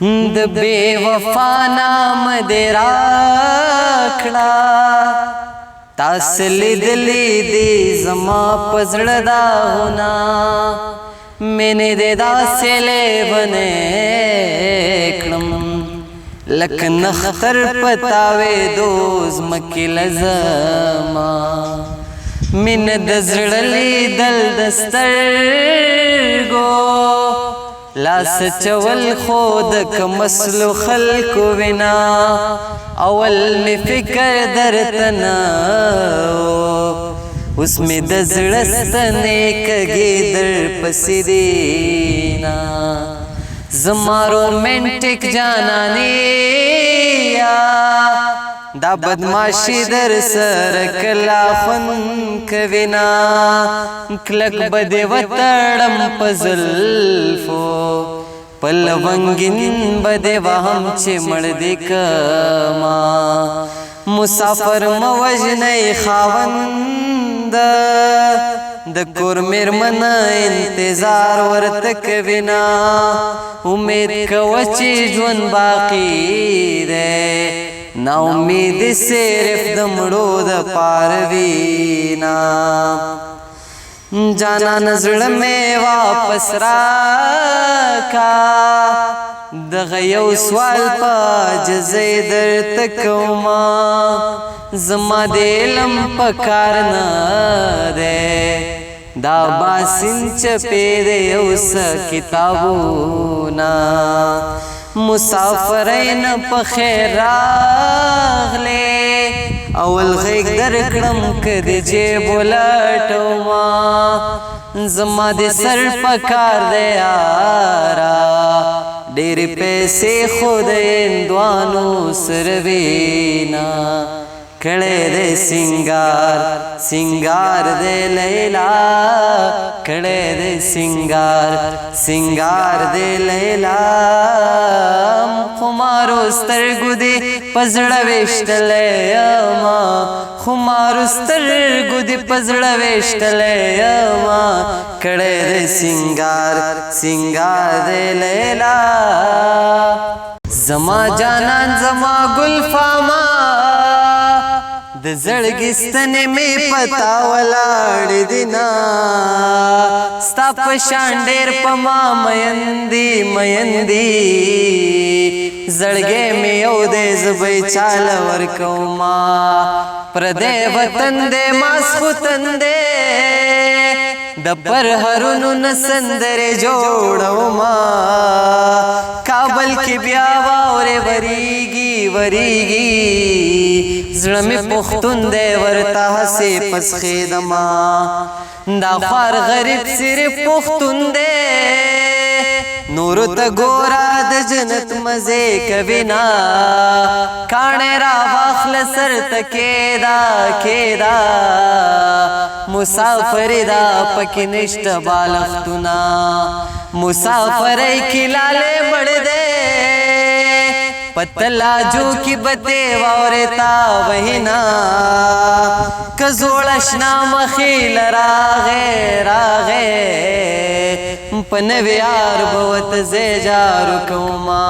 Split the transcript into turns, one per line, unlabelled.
د بے وفا نام دې راکړه تاسو لیدلې دې زما په زړه داغونه مینې دې داسې لیونې کړم لکه نختر په تاوېدو ځمکې لزما مینه د زړه لیدل د سترګو لاس چول خود کمسلو خلکو وینا اول می فکر درتنا اوس می د زړه ستنې کږې در پسې دینا زما رومانټیک جانانې دا بدماشي در سره کلا خوند کوینا کلک بده وتړم په زلفو په لونګین بده وهم چې مړ دې کما مسافر مه وژنئ خاوند د کور میرمن انتظار ورته کوینا امید کوه چې ژوند باقي دی نا امید صرف د مړو د پاره وینا جانان زړه مې واپس راکا دغه یو سوال په عاجزۍ درته کومه زما د علم په کار نه دی دا باسین چپې د یو څه کتابونه مسافرین په خیر راغلې اول غیږ درکړم که د جیب ولټومه زما د سر په کار دی یاره ډېرې پیسې خو د هندوانو سره وینا کړی دی سینګار سینګار دی لیلا کړی دی سینګار سینګار دی لیلا خمارو سترګو دې په زړه ویشتلی یما خمارو سترګو دې په زړه ویشتلی یما کړی دی سینګار سینګار دی لیلا زما جانان زما ګل فاما د زړګي ستنې مې پتا ولاړې دي نا ستا په شان ډېر په ما میندې میندې زړګی مې یو دی زه به یې چاله ورکوما پردی وطن دی ماسخوتن دی د پرهرونو نه سندرې جوړوما کابل کې بیا واورې وریږي وریږي زړه مې پښتون دی ورته هسې پسخېدما دا خوار غریب صرف پښتون دی نورو ته ګوره د جنت مزې کوینا کاڼې راواخله سر ته کېدا کېدا مسافرې دا پکې نشته بالښتونه مسافرۍ کې لالې مړ دی پتلاجو کی بتے وورتا وہینا کزوڑ اشنا مخیل راغے راغے پنویار بوت زیجارو کوما